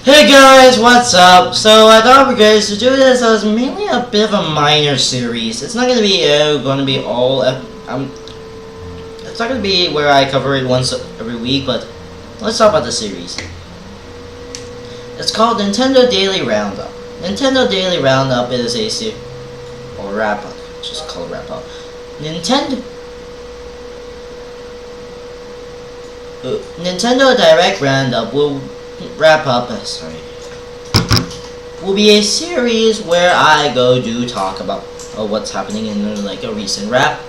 Hey guys, what's up? So I thought we guys to do this as mainly a bit of a minor series. It's not gonna be all. It's not gonna be where I cover it once every week, but let's talk about the series. It's called Nintendo Daily Roundup. Nintendo Daily Roundup is a or wrap up. Just call it wrap up. Nintendo Direct Roundup will wrap up. Will be a series where I do talk about what's happening in like a recent wrap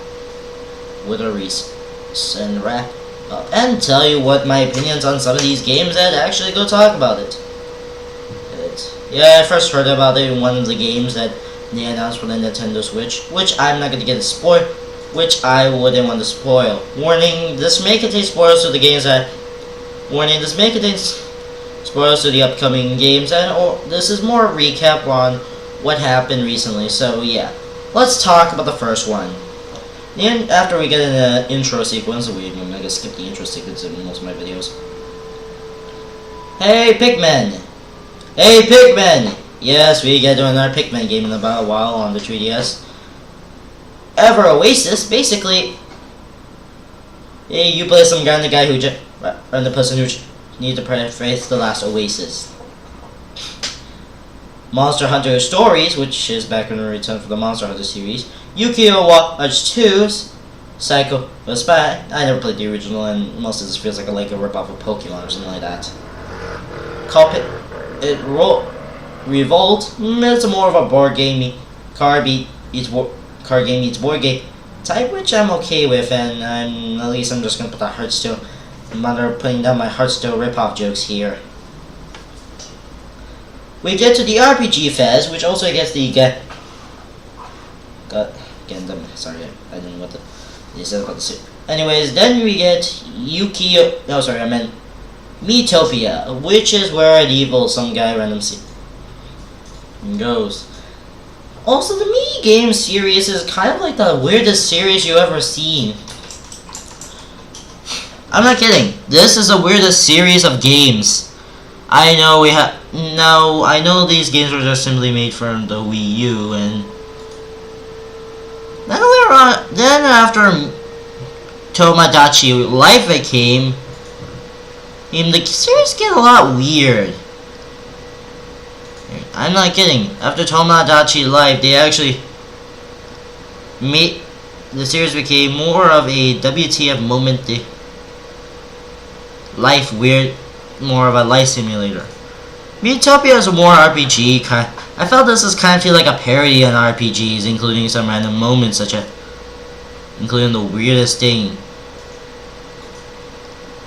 and tell you what my opinions on some of these games and actually go talk about it. Yeah, I first heard about it in one of the games that they announced for the Nintendo Switch, which I'm not going to get a spoil, which I wouldn't want to spoil. Warning, this may contain spoilers to the games that... Warning, this may contain spoilers to the upcoming games, and this is more a recap on what happened recently, so yeah. Let's talk about the first one. And after we get in the intro sequence, I'm gonna skip the intro sequence in most of my videos. Hey Pikmin! Hey Pikmin! Yes, we get to another Pikmin game in about a while on the 3DS. Ever Oasis, basically, you play some guy, the person who needs to face the last Oasis. Monster Hunter Stories, which is back in the return for the Monster Hunter series. Yu-Gi-Oh! Watch 2's Psycho Spy. I never played the original, and most of this feels like a rip-off of Pokemon or something like that. Revolt. It's more of a board game, card game meets board game type, which I'm okay with, and at least I'm just gonna put the Hearthstone. I'm not putting down my Hearthstone rip-off jokes here. We get to the RPG Fest, which also gets the Gundam. Sorry, I didn't know what they said about the suit. Anyways, then we get Miitopia, which is where an evil some guy random goes. Also, the Mii game series is kind of like the weirdest series you ever seen. I'm not kidding. This is the weirdest series of games. I know I know these games were just simply made for the Wii U, and then after Tomodachi Life came, the series get a lot weird. I'm not kidding. After Tomodachi Life, they actually made the series became more of a WTF moment. More of a life simulator. Miitopia is more RPG kind. I felt this is kind of feel like a parody on RPGs, including some random moments including the weirdest thing.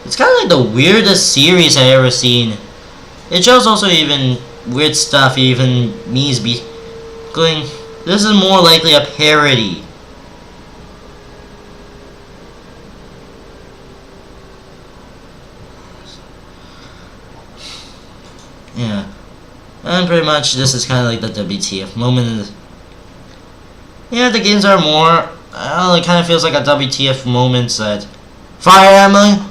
It's kind of like the weirdest series I ever seen. It shows also even weird stuff, even me's be going. This is more likely a parody. Yeah, and pretty much this is kind of like the WTF moment. Yeah, the games are more. It kind of feels like a WTF moment that Fire Emblem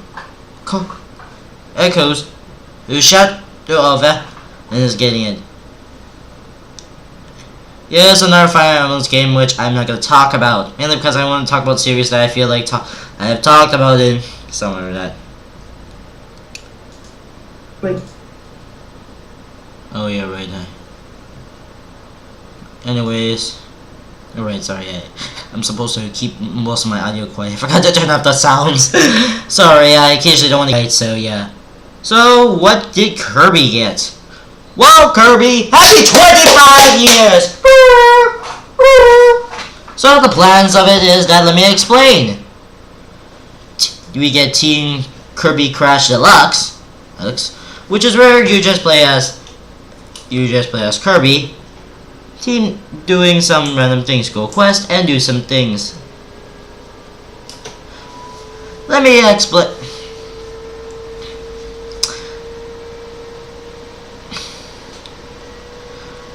echoes who shut the over and is getting it. Yeah, it's another Fire Emblem's game which I'm not going to talk about, mainly because I want to talk about series that I feel like I have talked about in somewhere that. Wait. Oh yeah, right. Anyways, alright. Sorry, I'm supposed to keep most of my audio quiet. I forgot to turn off the sounds. Sorry, I occasionally don't want to. So yeah. So what did Kirby get? Well, Kirby, happy 25 years. So the plans of it is that let me explain. We get Team Kirby Crash Deluxe, which is where you just play as Kirby, team doing some random things, go quest and do some things. Let me explain.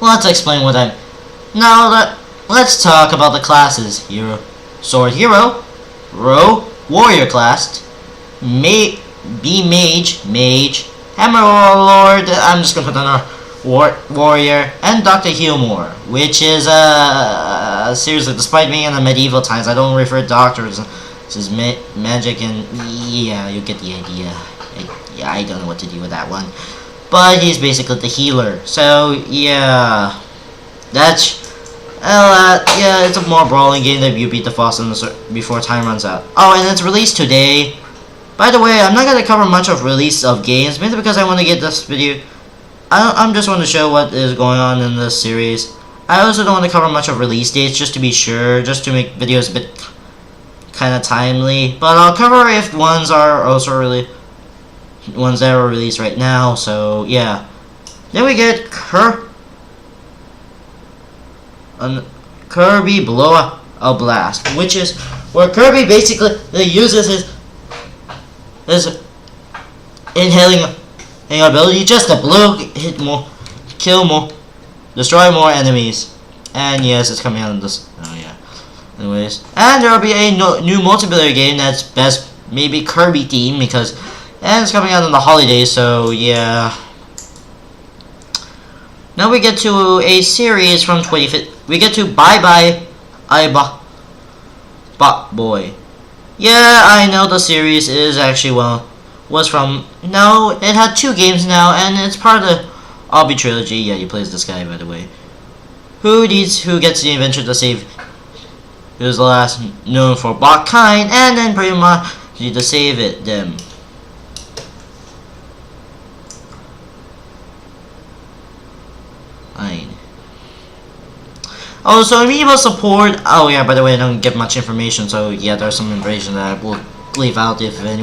Let's explain what I'm. Now let's talk about the classes. Hero, Sword Hero, Warrior class, Mage, Emerald Lord, I'm just gonna put on a warrior, and Dr. Healmore, which is seriously, despite being in the medieval times, I don't refer to doctors. This is magic, and yeah, you get the idea. I don't know what to do with that one, but he's basically the healer. So yeah, that's yeah, it's a more brawling game that you beat the boss before time runs out. Oh, and it's released today. By the way, I'm not gonna cover much of release of games, mainly because I want to get this video. I'm just want to show what is going on in this series. I also don't want to cover much of release dates, just to be sure, just to make videos a bit kind of timely. But I'll cover if ones are also ones that are released right now. So yeah, then we get Kirby Blow a Blast, which is where Kirby basically uses his inhaling ability just to hit more, kill more, destroy more enemies. And yes, it's coming out in this. Oh yeah. Anyways, and there will be a new multiplayer game that's best maybe Kirby theme because, and it's coming out in the holidays. So yeah. Now we get to a series from 2015. We get to Bye Bye Bot Boy. Yeah, I know the series is actually was from, no, it had 2 games now, and it's part of the Obby trilogy. Yeah, he plays this guy, by the way. Who gets the adventure to save, who's the last known for bot kind, and then pretty much to save them. Oh, so Amiibo support. Oh yeah, by the way, I don't get much information, so yeah, there's some information that I will leave out if I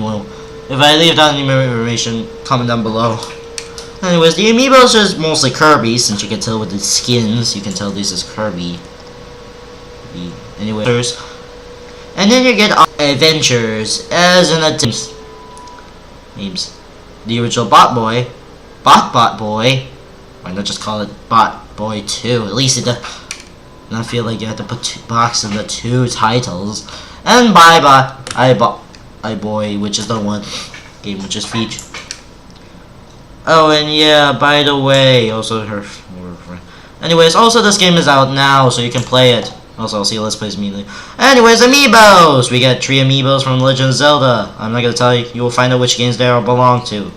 leave out any more information, comment down below. Anyways, the Amiibos is mostly Kirby, since you can tell with the skins, you can tell this is Kirby. Anyways, and then you get Adventures as an names. The original Bot Boy, Bot Boy. Why not just call it Bot Boy 2? At least it does not feel like you have to put box in the 2 titles. And Bye Bye Boy, which is the one game which is featured. Oh, and yeah, by the way, also anyways, also this game is out now, so you can play it. Also, I'll see you Let's Plays immediately. Anyways, Amiibos! We got 3 Amiibos from Legend of Zelda. I'm not gonna tell you, you will find out which games they all belong to.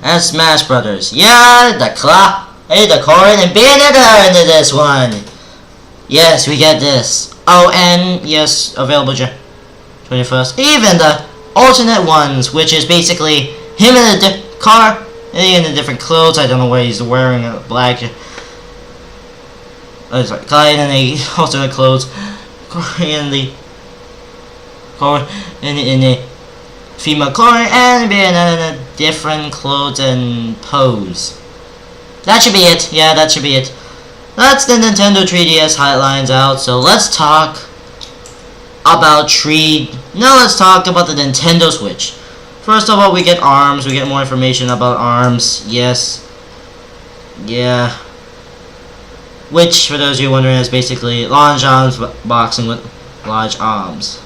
And Smash Brothers. Yeah, the Corrin and Bayonetta are into this one. Yes, we get this. Oh, and yes, available June 21st. Even the alternate ones, which is basically him in a car, in a different clothes. I don't know why he's wearing a black. Sorry, Clyde in a alternate clothes, in the car, in a female car, and Bayonetta in a different clothes and pose. That should be it. Yeah, that should be it. That's the Nintendo 3DS highlights out. So let's talk about let's talk about the Nintendo Switch. First of all, we get ARMS. We get more information about ARMS. Yes. Yeah. Which, for those of you wondering, is basically large arms boxing with large arms.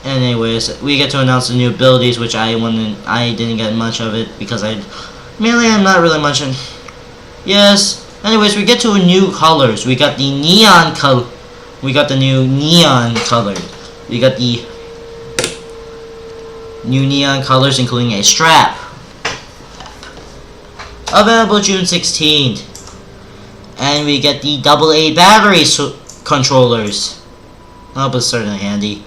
Anyways, we get to announce the new abilities, which I didn't get much of it because I'm not really much in. Yes. Anyways, we get to new colors. We got the neon color. We got the new neon color. We got the new neon colors, including a strap. Available June 16th. And we get the AA battery controllers. Oh, but certainly handy.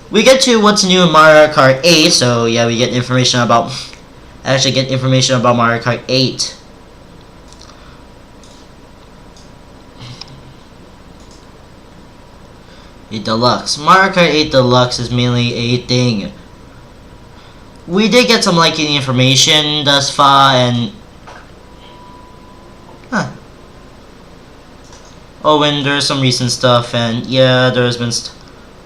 We get to what's new in Mario Kart 8. So yeah, we get information about Mario Kart 8. A Deluxe. Mario Kart 8 Deluxe is mainly a thing. We did get some liking information thus far, and oh, and there's some recent stuff, and yeah, there's been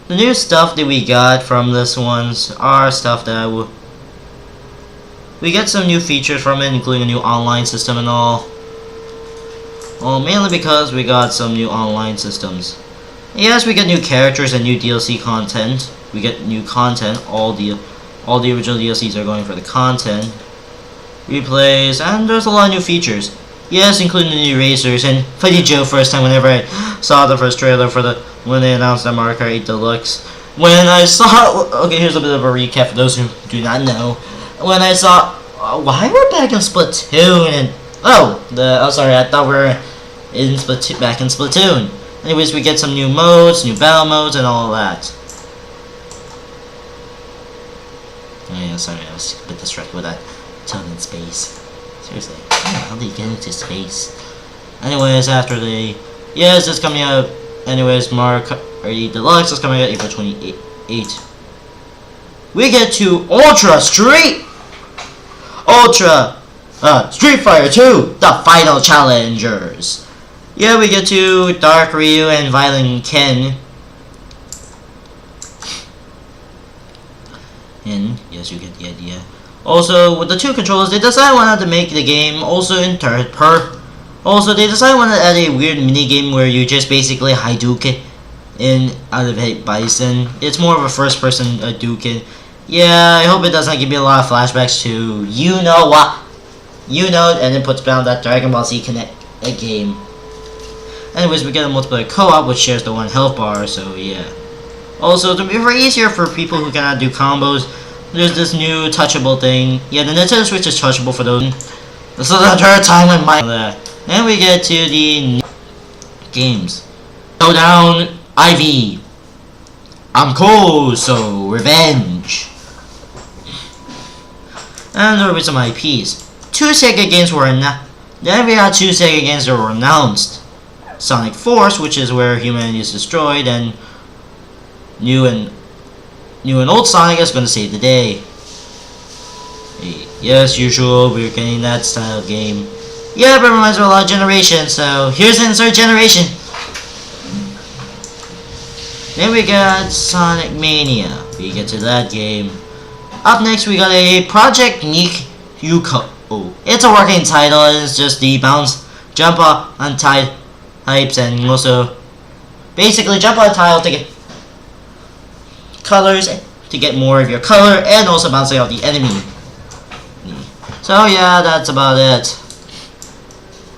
the new stuff that we got from this ones are stuff that we get some new features from it, including a new online system and all. Well, mainly because we got some new online systems. Yes, we get new characters and new DLC content. We get new content, all All the original DLCs are going for the content. Replays, and there's a lot of new features. Yes, including the new racers, and Fighty Joe first time whenever I saw the first trailer for when they announced that Mario Kart 8 Deluxe. When I saw, okay, here's a bit of a recap for those who do not know. When I saw, why we're back in Splatoon, and, sorry, I thought we were back in Splatoon. Anyways, we get some new modes, new battle modes, and all of that. Oh yeah, sorry, I was a bit distracted with that. Tone in space. Seriously, how do you get into space? Anyways, after the... Yes, it's coming out. Anyways, Mario Kart 8 Deluxe is coming out April 28. We get to Street Fighter 2, the final challengers. Yeah, we get to Dark Ryu and Violent Ken. And yes, you get the idea. Also, with the two controllers, they decided wanted to make the game also in third per. Also, they decided wanted to add a weird mini game where you just basically Hadouken out of a Bison. It's more of a first-person Hadouken. Yeah, I hope it doesn't give me a lot of flashbacks to you know what, and then puts down that Dragon Ball Z Connect game. Anyways, we get a multiplayer co-op which shares the one health bar. So yeah. Also, to be very easier for people who cannot do combos, there's this new touchable thing. Yeah, the Nintendo Switch is touchable for those. This is the third time in my that. Then we get to the games. Showdown IV. I'm cool, so revenge. And there will be some IPs. 2 Sega games were announced. Then we had 2 Sega games that were announced. Sonic Force, which is where humanity is destroyed, and new and old Sonic is going to save the day. Yes, usual, we're getting that style game. Yeah, but it reminds me of a lot of Generation, so here's Insert Generation. Then we got Sonic Mania. We get to that game. Up next, we got a Project Nick Yuko. It's a working title, it's just the bounce, jump up on types, and also basically jump on tile to get colors, to get more of your color, and also bouncing off the enemy. So yeah, that's about it.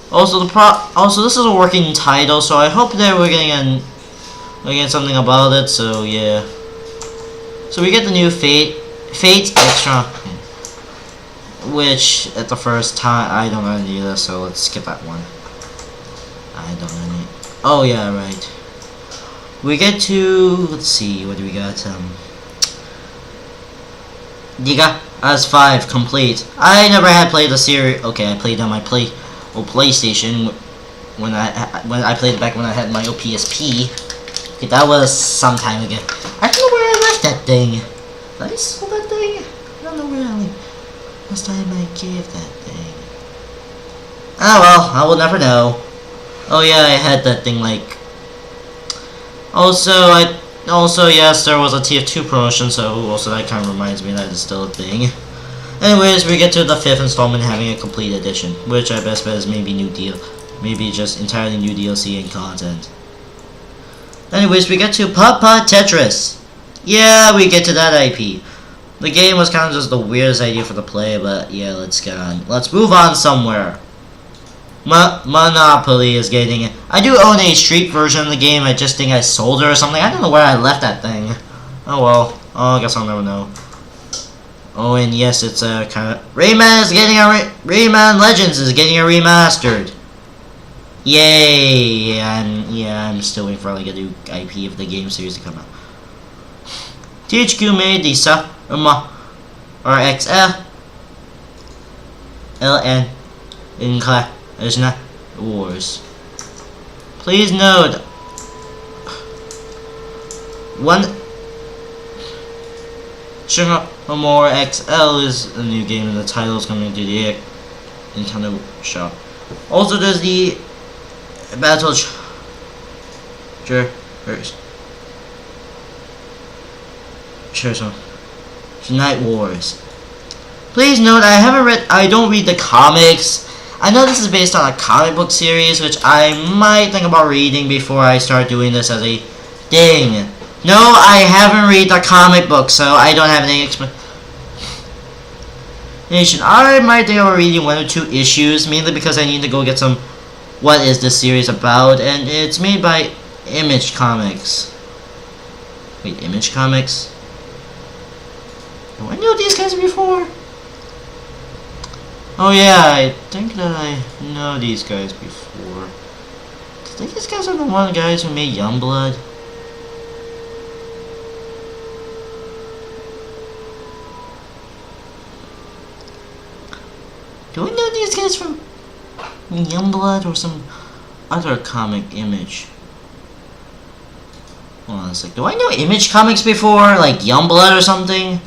Also, this is a working title, so I hope that we're getting something about it. So yeah. So we get the new Fate Extra, which at the first time I don't know any of this, so let's skip that one. I don't know any. Oh yeah, right. We get to, let's see, what do we got? Diga as 5 complete. I never had played the series. Okay, I played on my PlayStation when I played it back when I had my old PSP. Okay, that was some time ago. I don't know where I left that thing. Did I sell that thing? I don't know where last time I gave that thing. Oh well, I will never know. Oh yeah, I had that thing like. Also, yes, there was a TF2 promotion, so also that kind of reminds me that it's still a thing. Anyways, we get to the 5th installment having a complete edition, which I best bet is maybe maybe just entirely new DLC and content. Anyways, we get to Papa Tetris. Yeah, we get to that IP. The game was kind of just the weirdest idea for the play, but yeah, let's get on. Let's move on somewhere. Monopoly is getting it. I do own a Street version of the game. I just think I sold it or something. I don't know where I left that thing. Oh well. Oh, I guess I'll never know. Oh, and yes, it's a kind of Rayman is getting a Rayman Legends is getting a remastered. Yay! I'm still waiting for like a new IP of the game series to come out. THQ made the RXL LN in class. There's not wars. Please note one Sugar More XL is a new game and the title is coming to the Nintendo shop. Also there's the Battle Night Wars. Please note I don't read the comics. I know this is based on a comic book series, which I might think about reading before I start doing this as a thing. No, I haven't read the comic book, so I don't have any Nation, I might think I'm reading 1 or 2 issues, mainly because I need to go get some what is this series about, and it's made by Image Comics. Wait, Image Comics? Do I know these guys before? Oh yeah, I think that I know these guys before. I think these guys are the one guys who made Youngblood. Do I know these guys from Youngblood or some other comic Image? Hold on a sec. Do I know Image Comics before? Like Youngblood or something?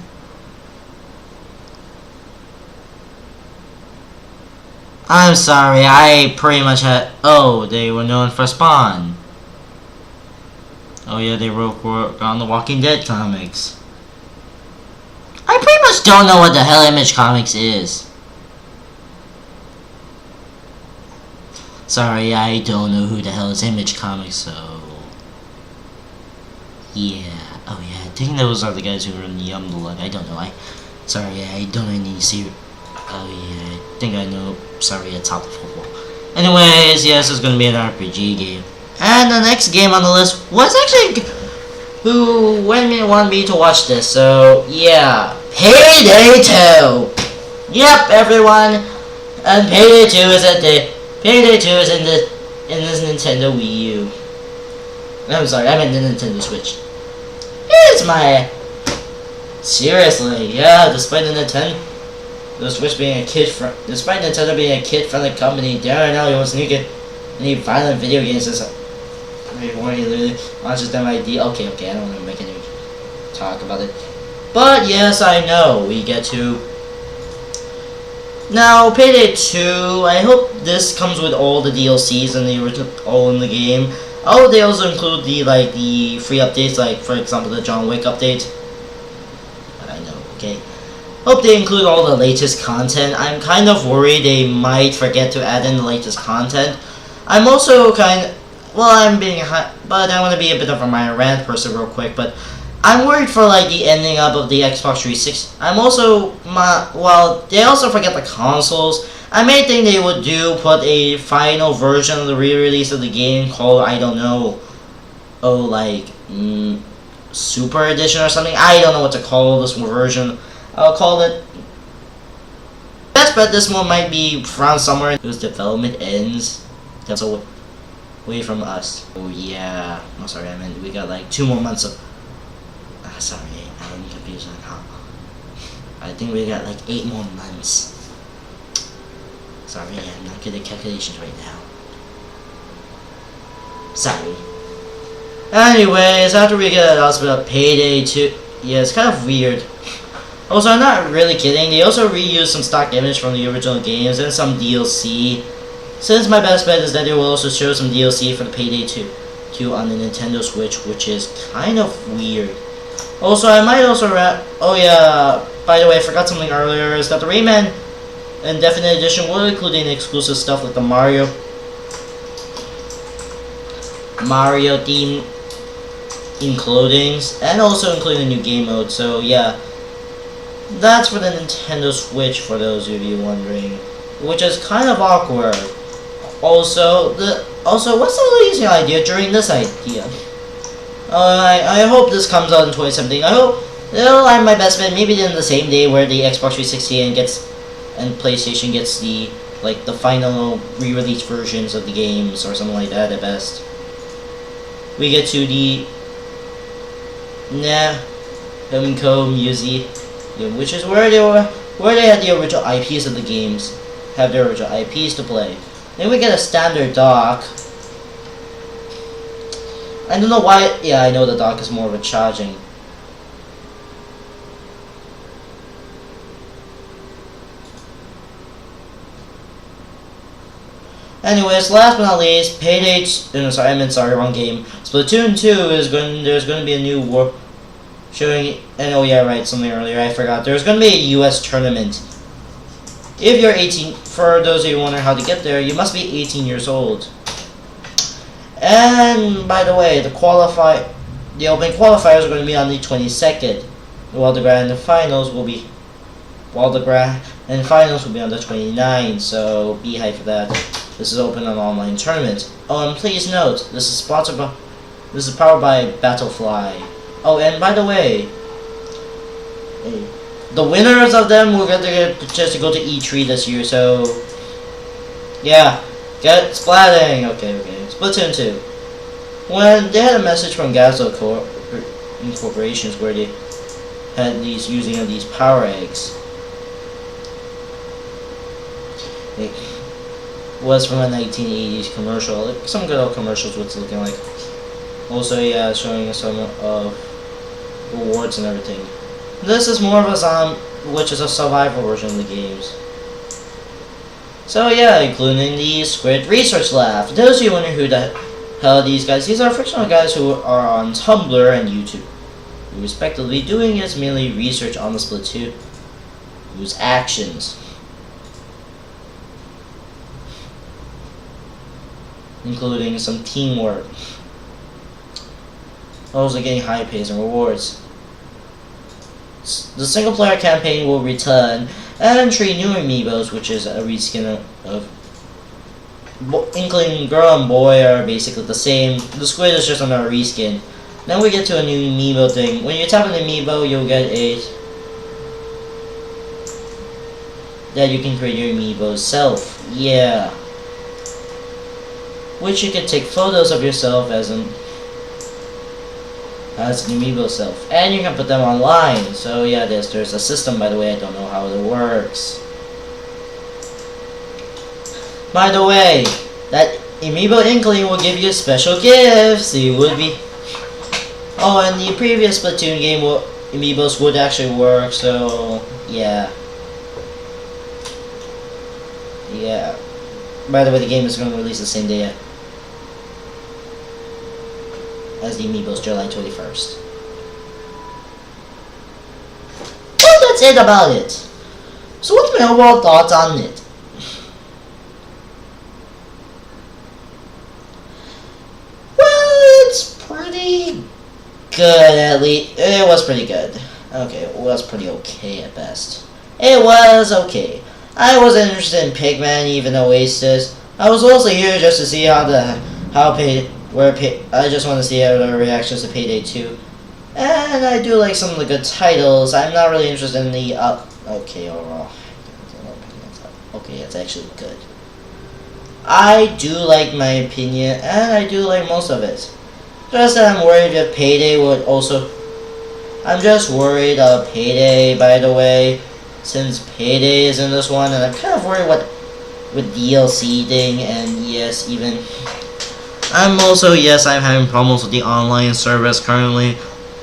I'm sorry, I pretty much had... Oh, they were known for Spawn. Oh yeah, they wrote on the Walking Dead comics. I pretty much don't know what the hell Image Comics is. Sorry, I don't know who the hell is Image Comics, so... Yeah, oh yeah, I think those are the guys who were in Youngblood. I don't know, Sorry, I don't know any see. Oh yeah, I think I know. Sorry, it's out of football. Anyways, yes, it's gonna be an RPG game. And the next game on the list was actually who wanted me to watch this. So yeah, Payday 2. Yep, everyone, and Payday 2 is Payday 2 is in this Nintendo Wii U. I'm sorry, I meant the Nintendo Switch. It's my seriously, yeah. Despite the Switch being despite Nintendo being a kid-friendly company, dare I know you won't sneak it any violent video games. Before he literally launches them ID. Okay, I don't want to make any talk about it. But yes, I know we get to. Now, Payday 2, I hope this comes with all the DLCs and the original all in the game. Oh, they also include the free updates, like for example the John Wick update. I know, okay. Hope they include all the latest content. I'm kind of worried they might forget to add in the latest content. I'm also I'm being but I want to be a bit of a minor rant person real quick, but I'm worried for the ending up of the Xbox 360. I'm also they also forget the consoles. I may think they would put a final version of the re-release of the game called, I don't know, Super Edition or something. I don't know what to call this version. I'll call it. Best bet this one might be found somewhere whose development ends. That's away from us. Oh yeah. Oh sorry, I meant we got 2 more months of. Sorry, I'm confused on how. I think we got 8 more months. Sorry, I'm not good at calculations right now. Sorry. Anyways, after we get an announcement about Payday 2, yeah, it's kind of weird. Also, I'm not really kidding, they also reused some stock image from the original games and some DLC. Since my best bet is that they will also show some DLC for the Payday 2 on the Nintendo Switch, which is kind of weird. Also, I might also oh yeah, by the way, I forgot something earlier, is that the Rayman Indefinite Edition will include any exclusive stuff like the Mario theme in clothings, and also including a new game mode. So yeah, that's for the Nintendo Switch, for those of you wondering, which is kind of awkward. Also, what's the releasing idea during this idea? I hope this comes out in 2017. I hope it'll have my best bet, maybe in the same day where the Xbox 360 and PlayStation gets the final re-release versions of the games or something like that at best. We get to the Namco Museum, which is where they had the original IPs of the games, have their original IPs to play. Then we get a standard dock. I don't know why. Yeah, I know the dock is more of a charging. Anyways, last but not least, Payday. Wrong game. Splatoon 2 there's going to be a new war showing. And oh yeah, right, something earlier I forgot. There's going to be a U.S. tournament. If you're 18, for those of you wondering how to get there, you must be 18 years old. And by the way, the opening qualifiers are going to be on the 22nd, while the grand finals will be, and finals will be on the 29th, so be hyped for that. This is open an online tournament. Oh, and please note, this is powered by Battlefly. Oh, and by the way, the winners of them will get the chance to go to E3 this year, so yeah, get splatting. Okay, Splatoon 2. When they had a message from Gazelle Corporations where they had these using of these power eggs. It was from a 1980s commercial, like some good old commercials what's looking like. Also, yeah, showing some of rewards and everything. This is more of a which is a survival version of the games. So yeah, including the Squid Research Lab. For those of you wondering who the hell are these guys, these are fictional guys who are on Tumblr and YouTube, who respectively doing is mainly research on the Splatoon, whose actions, including some teamwork, also getting high pays and rewards. The single player campaign will return and 3 new amiibos, which is a reskin of Inkling Girl and Boy are basically the same. The squid is just another reskin. Then we get to a new amiibo thing. When you tap an amiibo, you'll get that you can create your amiibo self. Yeah. Which you can take photos of yourself as an amiibo self, and you can put them online. So yeah, there's a system, by the way. I don't know how it works. By the way, that amiibo Inkling will give you special gifts. You would be. Oh, and the previous Splatoon game amiibos would actually work. So yeah. By the way, the game is going to release the same day as the amiibos, July 21st. Well, that's it about it. So what's my overall thoughts on it? Well, it's pretty good, at least. It was pretty good. Okay, it was pretty okay at best. It was okay. I wasn't interested in Pigman, even Oasis. I was also here just to see I just want to see how the reactions to Payday 2. And I do like some of the good titles. I'm not really interested in the okay, overall. Okay, it's actually good. I do like my opinion, and I do like most of it. Just that I'm worried if Payday would also. I'm just worried of Payday, by the way, since Payday is in this one, and I'm kind of worried with DLC thing, and yes, even. I'm having problems with the online service currently.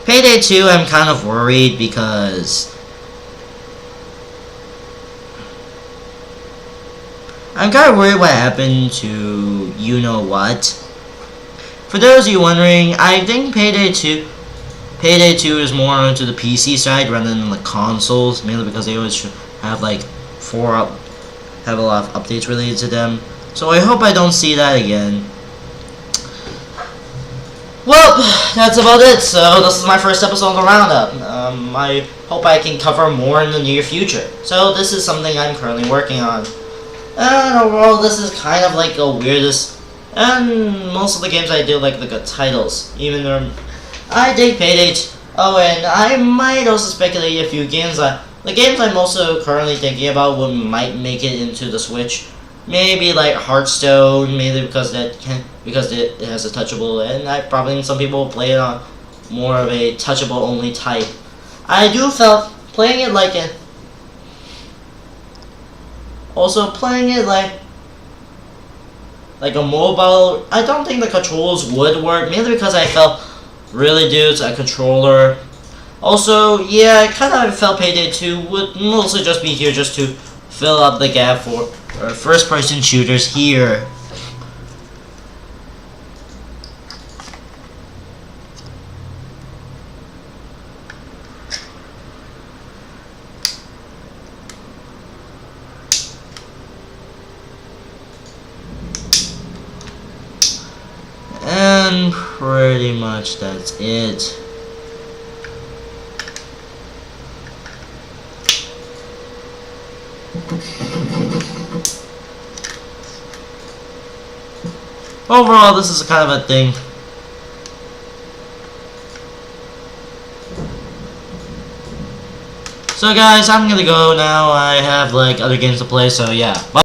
Payday 2, I'm kind of worried because I'm kind of worried what happened to you know what. For those of you wondering, I think Payday 2 is more onto the PC side rather than the consoles, mainly because they always have like have a lot of updates related to them. So I hope I don't see that again. Well, that's about it. So this is my first episode of the Roundup. I hope I can cover more in the near future. So this is something I'm currently working on. And overall, this is kind of like the weirdest. And most of the games I do like the good titles. Even though I dig Payday. Oh, and I might also speculate a few games. The games I'm also currently thinking about might make it into the Switch. Maybe like Hearthstone, mainly because it has a touchable, and probably some people will play it on more of a touchable only type. I do felt playing it like a mobile. I don't think the controls would work, mainly because I felt really due to a controller. Also, yeah, I kind of felt Payday 2 would mostly just be here just to fill up the gap for first-person shooters here. And pretty much that's it. Overall, this is kind of a thing. So guys, I'm gonna go now. I have like other games to play, so yeah. Bye.